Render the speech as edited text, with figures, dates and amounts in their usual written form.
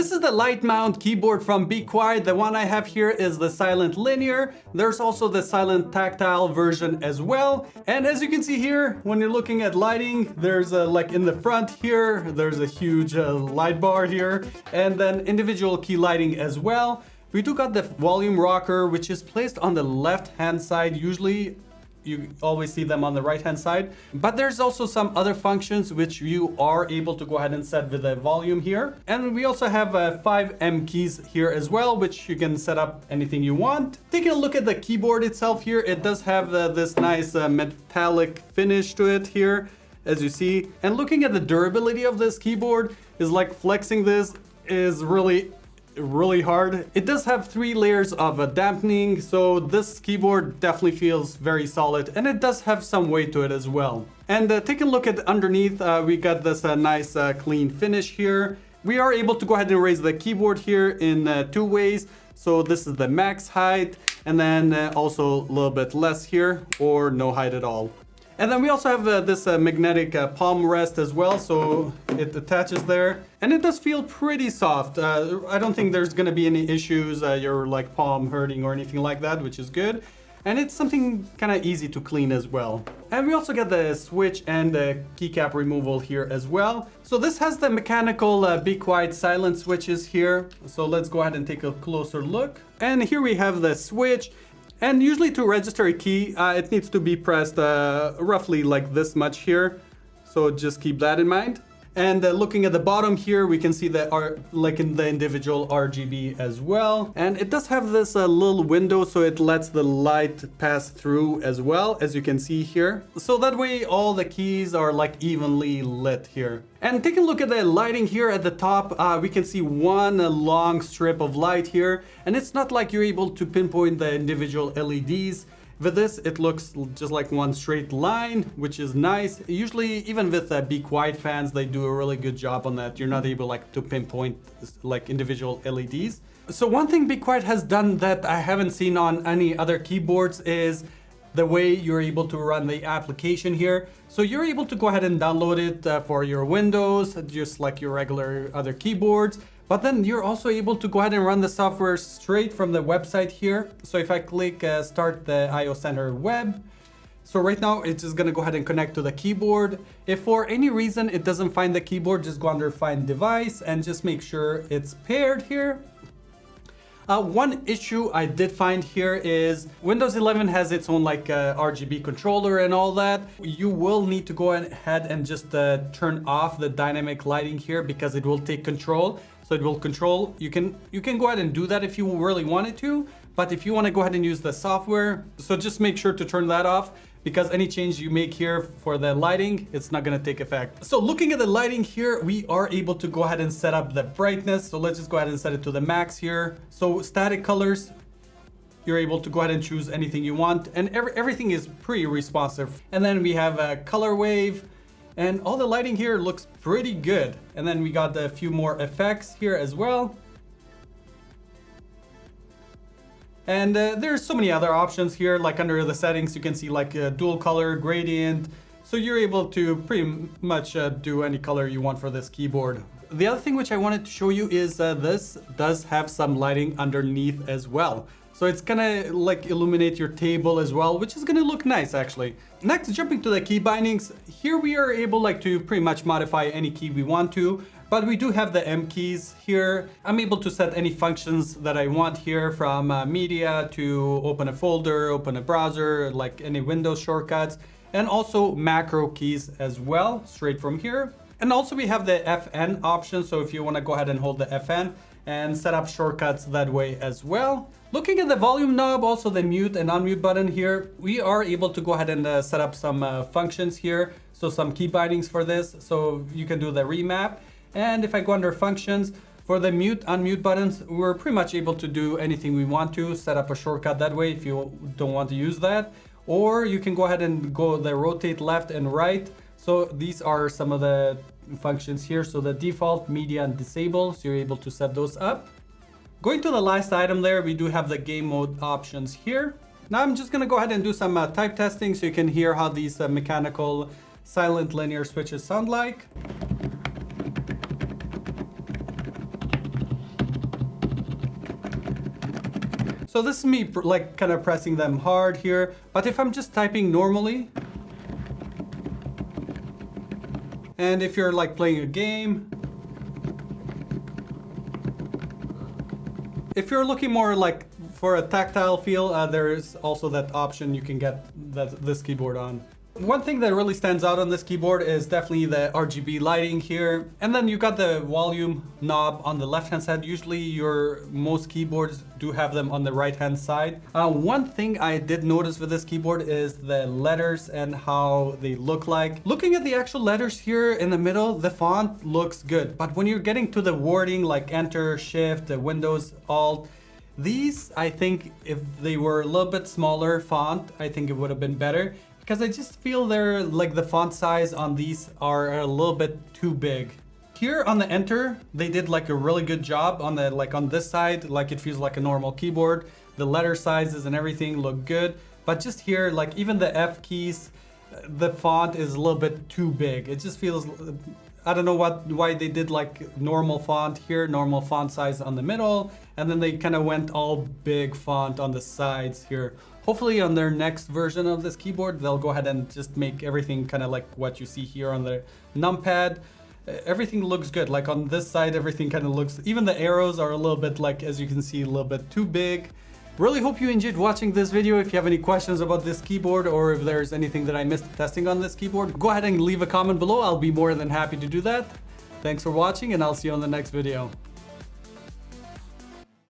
This is the light mount keyboard from Be Quiet. The one I have here is the silent linear. There's also the silent tactile version as well. And as you can see here, when you're looking at lighting, there's like in the front here, there's a huge light bar here, and then individual key lighting as well. We do got the volume rocker, which is placed on the left hand side. Usually you always see them on the right hand side, but there's also some other functions which you are able to go ahead and set with the volume here. And we also have 5 M keys here as well, which you can set up anything you want. Taking a look at the keyboard itself here, it does have this nice metallic finish to it here, as you see. And looking at the durability of this keyboard is like flexing this is really hard. It does have 3 layers of dampening, so this keyboard definitely feels very solid, and it does have some weight to it as well. And take a look at underneath, we got this nice clean finish here. We are able to go ahead and raise the keyboard here in 2 ways. So this is the max height, and then also a little bit less here, or no height at all. And then we also have this magnetic palm rest as well, so it attaches there. And it does feel pretty soft. I don't think there's gonna be any issues, your like palm hurting or anything like that, which is good. And it's something kind of easy to clean as well. And we also get the switch and the keycap removal here as well. So this has the mechanical Be Quiet silent switches here. So let's go ahead and take a closer look. And here we have the switch. And usually to register a key, it needs to be pressed roughly like this much here. So just keep that in mind. And looking at the bottom here, we can see the like in the individual RGB as well. And it does have this little window, so it lets the light pass through as well, as you can see here. So that way all the keys are like evenly lit here. And taking a look at the lighting here at the top, we can see one long strip of light here. And it's not like you're able to pinpoint the individual LEDs. With this, it looks just like one straight line, which is nice. Usually, even with Be Quiet fans, they do a really good job on that. You're not able like to pinpoint like individual LEDs. So one thing Be Quiet has done that I haven't seen on any other keyboards is the way you're able to run the application here. So you're able to go ahead and download it for your Windows, just like your regular other keyboards. But then you're also able to go ahead and run the software straight from the website here. So if I click start the IO Center web, so right now it's just gonna go ahead and connect to the keyboard. If for any reason it doesn't find the keyboard, just go under Find Device and just make sure it's paired here. One issue I did find here is Windows 11 has its own like RGB controller and all that. You will need to go ahead and just turn off the dynamic lighting here because it will take control. So it will control, you can go ahead and do that if you really wanted to, but if you want to go ahead and use the software, so just make sure to turn that off because any change you make here for the lighting, it's not going to take effect. So looking at the lighting here, we are able to go ahead and set up the brightness. So let's just go ahead and set it to the max here. So static colors, you're able to go ahead and choose anything you want, and everything is pretty responsive. And then we have a color wave. And all the lighting here looks pretty good. And then we got a few more effects here as well. And there's so many other options here, like under the settings, you can see like dual color, gradient. So you're able to pretty much do any color you want for this keyboard. The other thing which I wanted to show you is this does have some lighting underneath as well. So it's gonna like illuminate your table as well, which is gonna look nice actually. Next, jumping to the key bindings, here we are able like to pretty much modify any key we want to, but we do have the M keys here. I'm able to set any functions that I want here, from media to open a folder, open a browser, like any Windows shortcuts, and also macro keys as well, straight from here. And also we have the FN option, so if you want to go ahead and hold the FN and set up shortcuts that way as well. Looking at the volume knob, also the mute and unmute button here, we are able to go ahead and set up some functions here. So some key bindings for this, so you can do the remap. And if I go under functions, for the mute, unmute buttons, we're pretty much able to do anything we want to, set up a shortcut that way if you don't want to use that. Or you can go ahead and go the rotate left and right. So these are some of the functions here. So the default, media, and disable, so you're able to set those up. Going to the last item there, we do have the game mode options here. Now I'm just gonna go ahead and do some type testing so you can hear how these mechanical silent linear switches sound like. So this is me like kind of pressing them hard here. But if I'm just typing normally, and if you're like playing a game, if you're looking more like for a tactile feel, there is also that option you can get this keyboard on. One thing that really stands out on this keyboard is definitely the RGB lighting here. And then you got the volume knob on the left-hand side. Usually most keyboards do have them on the right-hand side. One thing I did notice with this keyboard is the letters and how they look like. Looking at the actual letters here in the middle, the font looks good. But when you're getting to the wording like Enter, Shift, the Windows, Alt, these, I think if they were a little bit smaller font, I think it would have been better. Because I just feel they're like the font size on these are a little bit too big. Here on the Enter, they did like a really good job on the on this side, like it feels like a normal keyboard. The letter sizes and everything look good, but just here, like even the F keys, the font is a little bit too big. It just feels, I don't know why they did like normal font here, normal font size on the middle, and then they kind of went all big font on the sides here. Hopefully on their next version of this keyboard, they'll go ahead and just make everything kind of like what you see here on the numpad. Everything looks good. Like on this side, everything kind of looks, even the arrows are a little bit like, as you can see, a little bit too big. Really hope you enjoyed watching this video. If you have any questions about this keyboard or if there's anything that I missed testing on this keyboard, go ahead and leave a comment below. I'll be more than happy to do that. Thanks for watching and I'll see you on the next video.